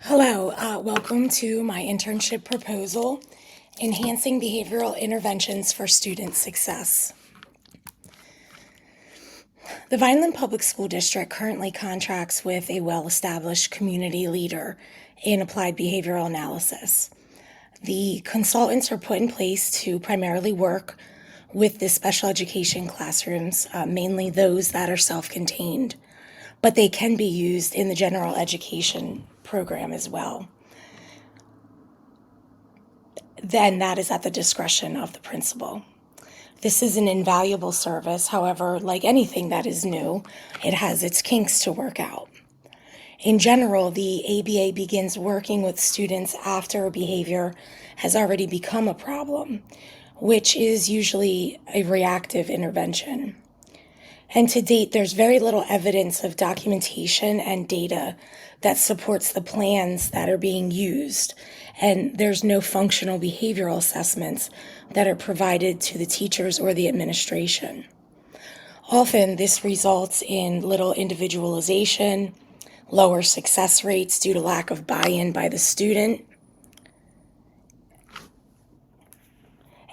Hello, welcome to my internship proposal, Enhancing Behavioral Interventions for Student Success. The Vineland Public School District currently contracts with a well-established community leader in applied behavioral analysis. The consultants are put in place to primarily work with the special education classrooms, mainly those that are self-contained, but they can be used in the general education program as well. Then that is at the discretion of the principal. This is an invaluable service. However, like anything that is new, it has its kinks to work out. In general, the ABA begins working with students after a behavior has already become a problem, which is usually a reactive intervention. And to date, there's very little evidence of documentation and data that supports the plans that are being used. And there's no functional behavioral assessments that are provided to the teachers or the administration. Often, this results in little individualization, lower success rates due to lack of buy-in by the student,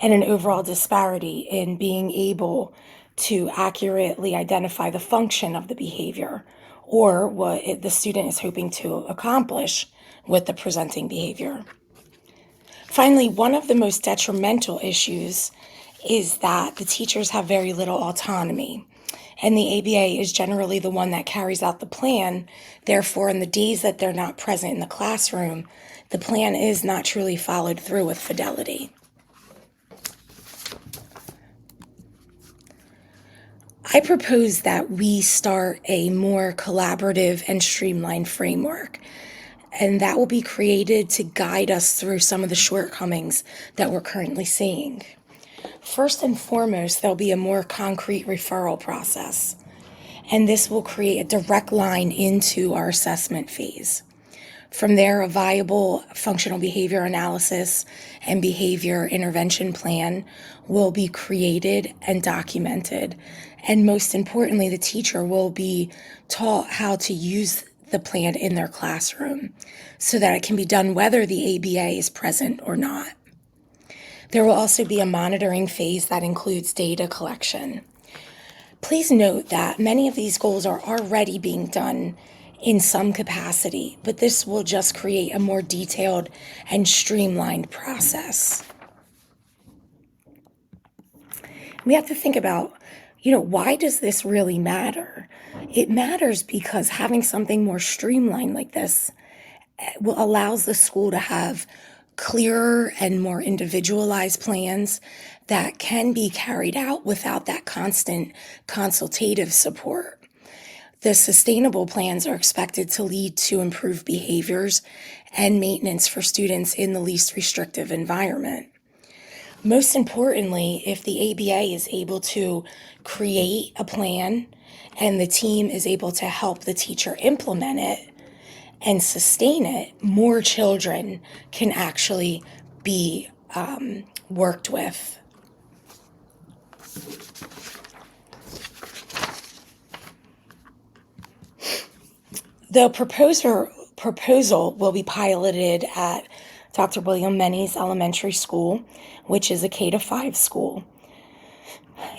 and an overall disparity in being able to accurately identify the function of the behavior or what the student is hoping to accomplish with the presenting behavior. Finally, one of the most detrimental issues is that the teachers have very little autonomy, and the ABA is generally the one that carries out the plan. Therefore, in the days that they're not present in the classroom, the plan is not truly followed through with fidelity. I propose that we start a more collaborative and streamlined framework, and that will be created to guide us through some of the shortcomings that we're currently seeing. First and foremost, there'll be a more concrete referral process, and this will create a direct line into our assessment phase. From there, a viable functional behavior analysis and behavior intervention plan will be created and documented. And most importantly, the teacher will be taught how to use the plan in their classroom so that it can be done whether the ABA is present or not. There will also be a monitoring phase that includes data collection. Please note that many of these goals are already being done in some capacity, but this will just create a more detailed and streamlined process. We have to think about, why does this really matter? It matters because having something more streamlined like this allows the school to have clearer and more individualized plans that can be carried out without that constant consultative support. The sustainable plans are expected to lead to improved behaviors and maintenance for students in the least restrictive environment. Most importantly, if the ABA is able to create a plan and the team is able to help the teacher implement it and sustain it, more children can actually be worked with. The proposal will be piloted at Dr. William Menes Elementary School, which is a K-5 school.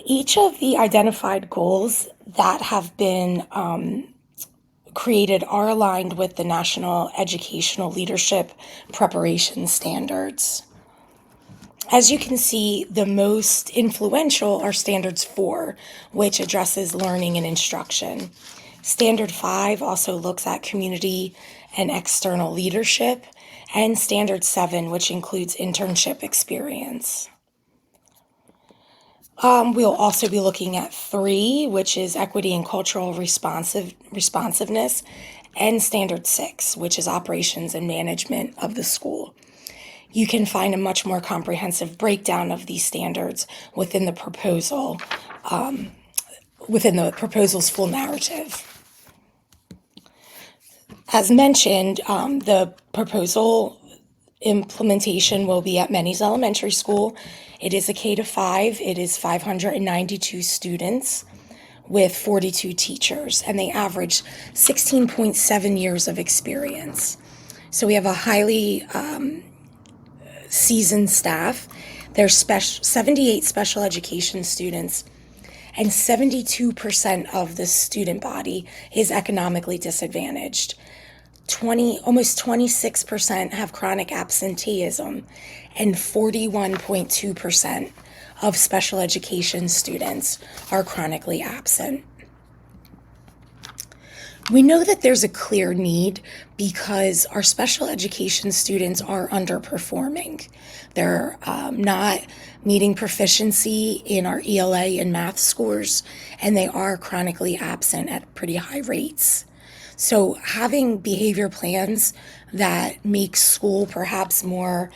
Each of the identified goals that have been created are aligned with the National Educational Leadership Preparation Standards. As you can see, the most influential are Standards 4, which addresses learning and instruction. Standard 5 also looks at community and external leadership, and Standard 7, which includes internship experience. We'll also be looking at 3, which is equity and cultural responsiveness, and Standard 6, which is operations and management of the school. You can find a much more comprehensive breakdown of these standards within the proposal, within the proposal's full narrative. As mentioned, the proposal implementation will be at Menes Elementary School. It is a K-5. It is 592 students with 42 teachers, and they average 16.7 years of experience. So we have a highly seasoned staff. There's 78 special education students, and 72% of the student body is economically disadvantaged. Almost 26% have chronic absenteeism, and 41.2% of special education students are chronically absent. We know that there's a clear need because our special education students are underperforming. They're not meeting proficiency in our ELA and math scores, and they are chronically absent at pretty high rates. So having behavior plans that make school perhaps more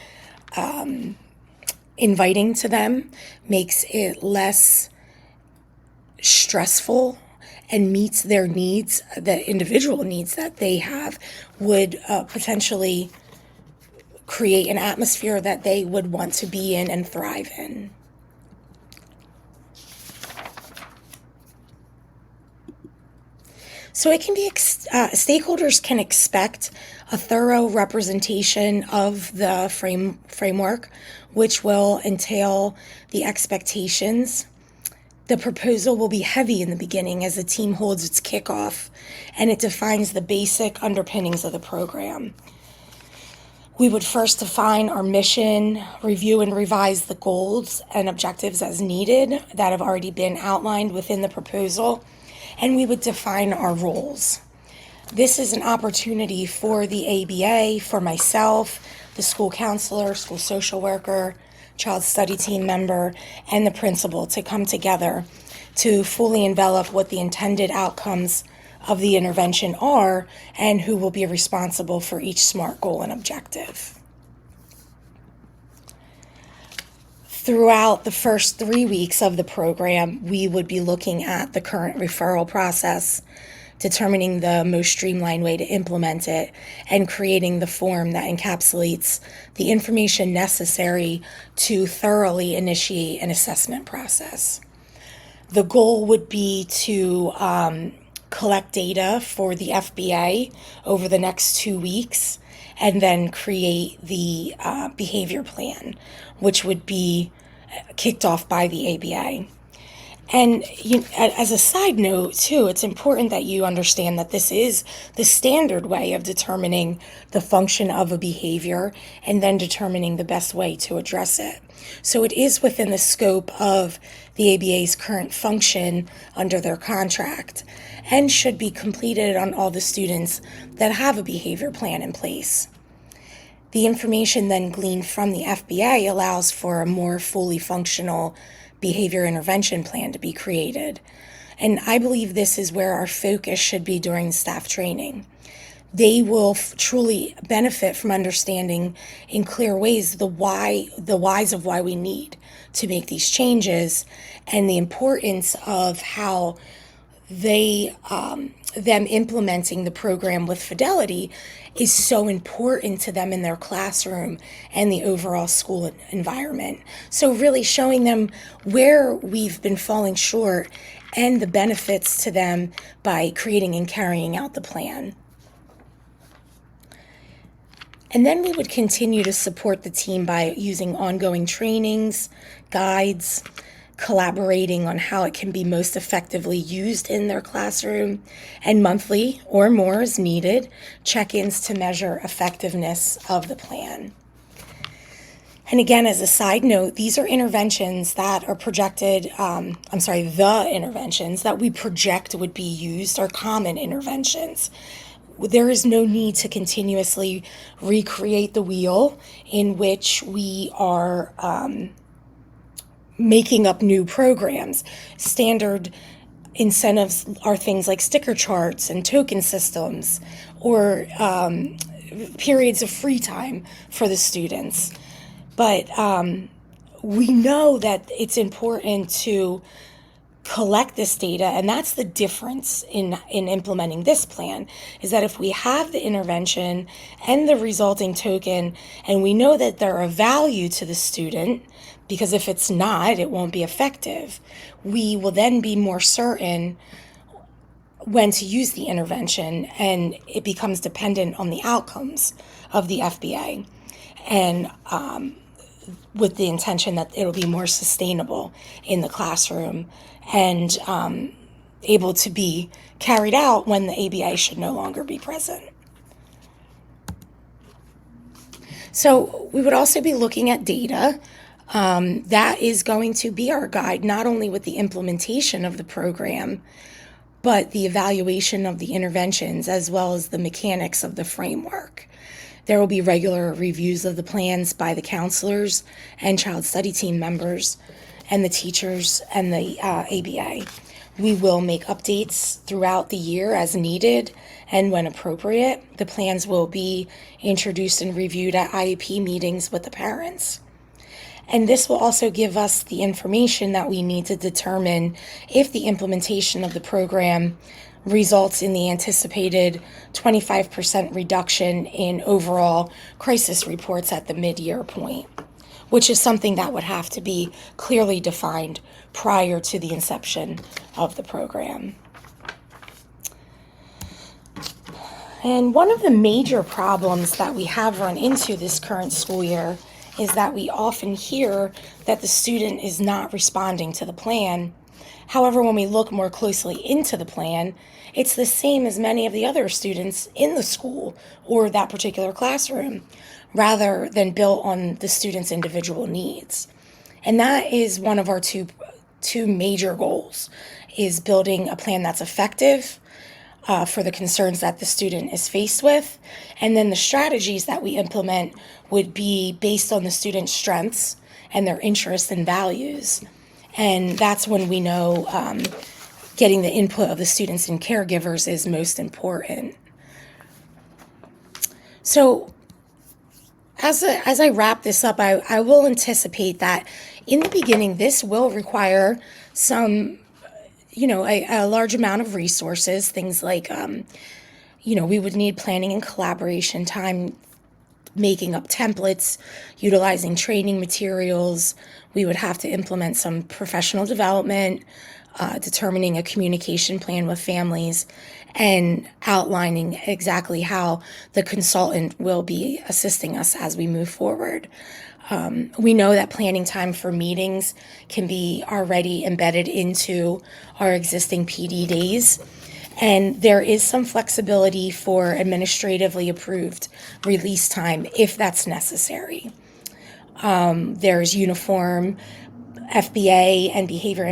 inviting to them, makes it less stressful, and meets their needs, the individual needs that they have, would potentially create an atmosphere that they would want to be in and thrive in. So it can be, stakeholders can expect a thorough representation of the framework, which will entail the expectations. The proposal will be heavy in the beginning as the team holds its kickoff, and it defines the basic underpinnings of the program. We would first define our mission, review and revise the goals and objectives as needed that have already been outlined within the proposal, and we would define our roles. This is an opportunity for the ABA, for myself, the school counselor, school social worker, child study team member, and the principal to come together to fully envelop what the intended outcomes of the intervention are and who will be responsible for each SMART goal and objective. Throughout the first 3 weeks of the program, we would be looking at the current referral process, determining the most streamlined way to implement it, and creating the form that encapsulates the information necessary to thoroughly initiate an assessment process. The goal would be to collect data for the FBA over the next 2 weeks, and then create the behavior plan, which would be kicked off by the ABA. And as a side note, too, it's important that you understand that this is the standard way of determining the function of a behavior and then determining the best way to address it. So it is within the scope of the ABA's current function under their contract and should be completed on all the students that have a behavior plan in place. The information then gleaned from the FBA allows for a more fully functional behavior intervention plan to be created. And I believe this is where our focus should be during staff training. They will truly benefit from understanding in clear ways the whys of why we need to make these changes, and the importance of how them implementing the program with fidelity is so important to them in their classroom and the overall school environment. So really showing them where we've been falling short and the benefits to them by creating and carrying out the plan. And then we would continue to support the team by using ongoing trainings, guides, collaborating on how it can be most effectively used in their classroom, and monthly or more as needed, check-ins to measure effectiveness of the plan. And again, as a side note, these are interventions that are projected, the interventions that we project would be used are common interventions. There is no need to continuously recreate the wheel in which we are making up new programs. Standard incentives are things like sticker charts and token systems, or periods of free time for the students. But we know that it's important to collect this data, and that's the difference in implementing this plan, is that if we have the intervention and the resulting token, and we know that they're of value to the student, because if it's not, it won't be effective, we will then be more certain when to use the intervention, and it becomes dependent on the outcomes of the FBA, and with the intention that it'll be more sustainable in the classroom and able to be carried out when the ABA should no longer be present. So we would also be looking at data. That is going to be our guide, not only with the implementation of the program, but the evaluation of the interventions as well as the mechanics of the framework. There will be regular reviews of the plans by the counselors and child study team members and the teachers and the ABA. We will make updates throughout the year as needed and when appropriate. The plans will be introduced and reviewed at IEP meetings with the parents. And this will also give us the information that we need to determine if the implementation of the program results in the anticipated 25% reduction in overall crisis reports at the mid-year point, which is something that would have to be clearly defined prior to the inception of the program. And one of the major problems that we have run into this current school year is that we often hear that the student is not responding to the plan. However, when we look more closely into the plan, it's the same as many of the other students in the school or that particular classroom, rather than built on the student's individual needs. And that is one of our two major goals, is building a plan that's effective for the concerns that the student is faced with. And then the strategies that we implement would be based on the student's strengths and their interests and values. And that's when we know getting the input of the students and caregivers is most important. So as I wrap this up, I will anticipate that in the beginning, this will require some, a large amount of resources, things like, we would need planning and collaboration time, making up templates, utilizing training materials. We would have to implement some professional development, determining a communication plan with families, and outlining exactly how the consultant will be assisting us as we move forward. We know that planning time for meetings can be already embedded into our existing PD days, and there is some flexibility for administratively approved release time if that's necessary. There's uniform FBA and behavior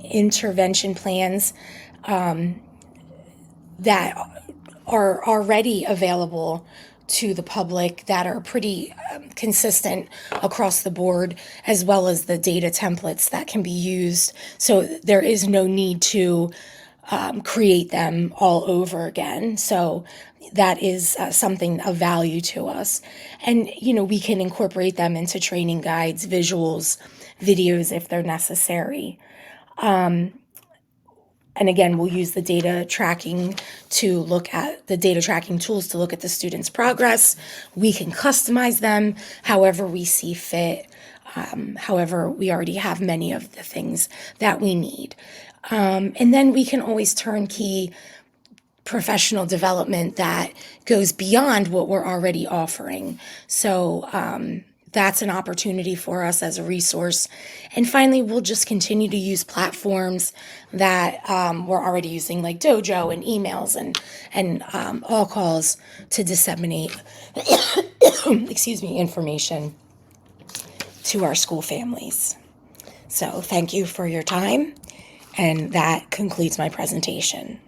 intervention plans that are already available to the public that are pretty consistent across the board, as well as the data templates that can be used. So there is no need to create them all over again. So that is something of value to us. And, we can incorporate them into training guides, visuals, videos if they're necessary. And again, we'll use the data tracking to look at the data tracking tools to look at the student's progress. We can customize them however we see fit. However, we already have many of the things that we need. And then we can always turnkey professional development that goes beyond what we're already offering. So that's an opportunity for us as a resource. And finally, we'll just continue to use platforms that we're already using, like Dojo and emails and all calls to disseminate information to our school families. So thank you for your time, and that concludes my presentation.